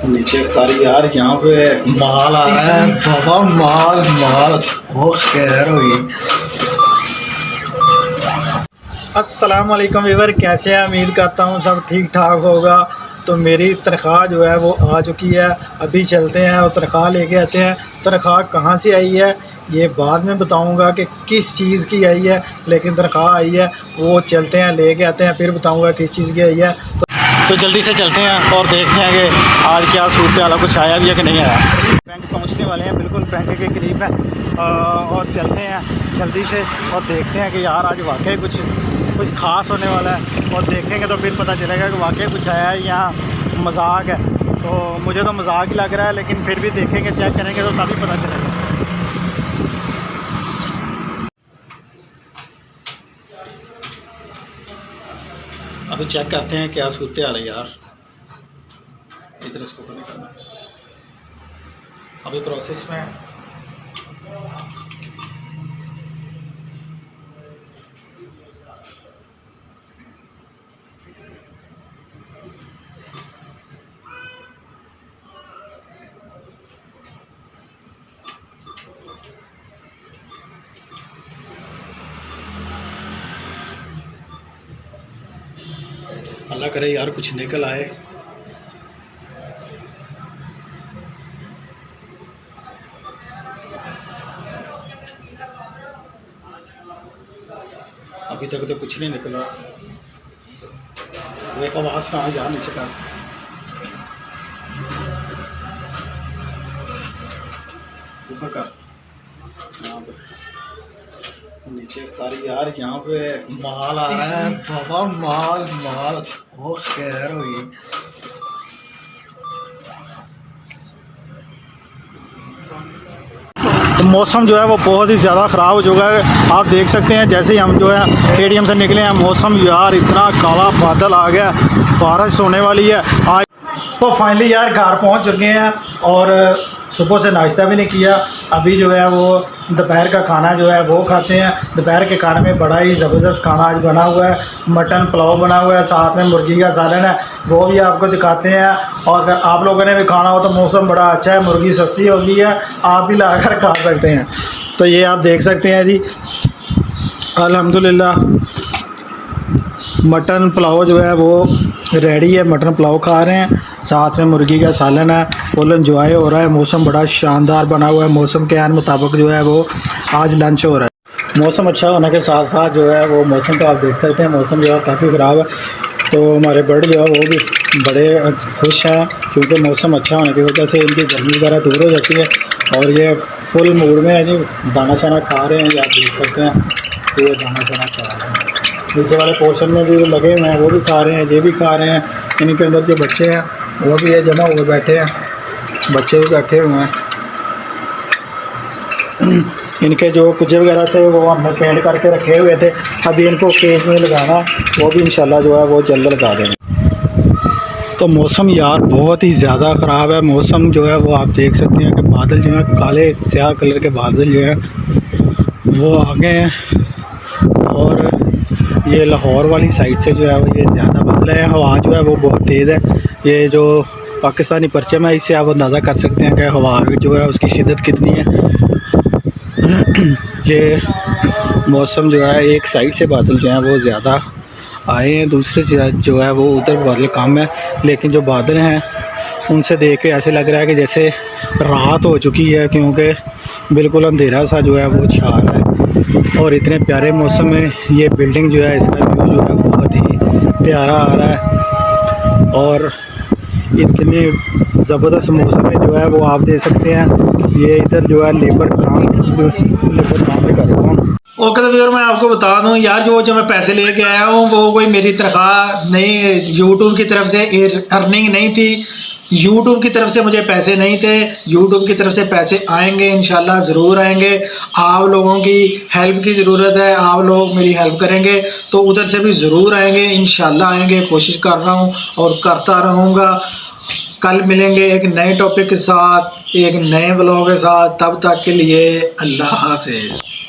नीचे कर यार, यहाँ पे माल आ रहा है बाबा, माल माल वो खैर हुई। अस्सलाम वालेकुम वीवर, कैसे हैं? उम्मीद करता हूँ सब ठीक ठाक होगा। तो मेरी तनख्वाह जो है वो आ चुकी है। अभी चलते हैं और तनख्वाह लेके आते हैं। तनख्वाह कहाँ से आई है ये बाद में बताऊंगा कि किस चीज़ की आई है, लेकिन तनख्वाह आई है। वो चलते हैं लेके आते हैं, फिर बताऊंगा किस चीज़ की आई है। तो जल्दी से चलते हैं और देखते हैं कि आज क्या सूरत हाल, कुछ आया भी है कि नहीं आया। बैंक पहुंचने वाले हैं, बिल्कुल बैंक के करीब है। और चलते हैं जल्दी से और देखते हैं कि यार आज वाकई कुछ ख़ास होने वाला है। और देखेंगे तो फिर पता चलेगा कि वाकई कुछ आया है या मजाक है। तो मुझे तो मजाक ही लग रहा है, लेकिन फिर भी देखेंगे, चेक करेंगे तो तभी पता चलेगा। अभी चेक करते हैं क्या सूरत हाल है यार। इधर इसको नहीं करना, अभी प्रोसेस में है। अल्लाह करे यार कुछ निकल आए। अभी तक तो कुछ नहीं निकल रहा। वो एक आवाज़ ना यार नीचे कर। ऊपर कर, यहाँ पे नीचे कर यार। यहाँ पे माल आ रहा है बाबा, माल माल वो खैर हुई। तो मौसम जो है वो बहुत ही ज़्यादा ख़राब हो चुका है। आप देख सकते हैं जैसे ही हम जो है स्टेडियम से निकले हैं, मौसम यार इतना काला बादल आ गया, बारिश होने वाली है आज। तो फाइनली यार घर पहुंच चुके हैं और सुबह से नाश्ता भी नहीं किया। अभी जो है वो दोपहर का खाना जो है वो खाते हैं। दोपहर के खाने में बड़ा ही ज़बरदस्त खाना आज बना हुआ है। मटन पुलाव बना हुआ है, साथ में मुर्गी का सालन है, वो भी आपको दिखाते हैं। और अगर आप लोगों ने भी खाना हो तो मौसम बड़ा अच्छा है, मुर्गी सस्ती हो गई है, आप भी लाकर खा सकते हैं। तो ये आप देख सकते हैं जी, अल्हम्दुलिल्लाह मटन पुलाव जो है वो रेडी है। मटन पुलाव खा रहे हैं, साथ में मुर्गी का सालन है, फुल एंजॉय हो रहा है। मौसम बड़ा शानदार बना हुआ है। मौसम के आन मुताबिक जो है वो आज लंच हो रहा है। मौसम अच्छा होने के साथ साथ जो है वो मौसम का आप देख सकते हैं, मौसम जो है काफ़ी ख़राब है। तो हमारे बर्ड जो है वो भी बड़े खुश हैं, क्योंकि मौसम अच्छा होने की वजह से इनकी गर्मी वगैरह दूर हो जाती है। और ये फुल मूड में है जी, दाना शाना खा रहे हैं, आप देख सकते हैं। तो ये दाना शाना खा रहे हैं, नीचे वाले पोर्शन में भी लगे हुए हैं, वो भी खा रहे हैं, ये भी खा रहे हैं। इनके अंदर जो बच्चे हैं वो भी है, जमा हुए बैठे हैं, बच्चे भी बैठे हुए हैं। इनके जो कुजे वगैरह थे वो हमने पेंट करके रखे हुए थे, अभी इनको केज में लगाना, वो भी इंशाल्लाह जो है वो जल्द लगा देंगे। तो मौसम यार बहुत ही ज़्यादा ख़राब है। मौसम जो है वो आप देख सकते हैं कि बादल जो है काले स्याह कलर के बादल जो है वो आ गए हैं। और ये लाहौर वाली साइड से जो है वो ये ज़्यादा बादल है। हवा जो है वो बहुत तेज़ है। ये जो पाकिस्तानी परचम है, इससे आप अंदाज़ा कर सकते हैं कि हवा जो है उसकी शिद्दत कितनी है। ये मौसम जो है एक साइड से बादल जो है वो ज़्यादा आए हैं, दूसरे से जो है वो उधर बादल कम है। लेकिन जो बादल हैं उनसे देख के ऐसे लग रहा है कि जैसे रात हो चुकी है, क्योंकि बिल्कुल अंधेरा सा जो है वो छा रहा है। और इतने प्यारे मौसम में ये बिल्डिंग जो है, इसका व्यू जो है बहुत ही प्यारा आ रहा है। और इतने ज़बरदस्त मौसम में जो है वो आप देख सकते हैं, ये इधर जो है लेबर काम भी कर रहा हूँ। ओके, तो फिर मैं आपको बता दूं यार, जो मैं पैसे लेके आया हूँ वो कोई मेरी तनख्वाह नहीं, यूट्यूब की तरफ से अर्निंग नहीं थी। यूट्यूब की तरफ से मुझे पैसे नहीं थे। यूट्यूब की तरफ से पैसे आएंगे, इंशाल्लाह ज़रूर आएंगे। आप लोगों की हेल्प की ज़रूरत है, आप लोग मेरी हेल्प करेंगे तो उधर से भी ज़रूर आएंगे, इंशाल्लाह आएंगे। कोशिश कर रहा हूँ और करता रहूँगा। कल मिलेंगे एक नए टॉपिक के साथ, एक नए ब्लॉग के साथ। तब तक के लिए अल्लाह हाफ़िज़।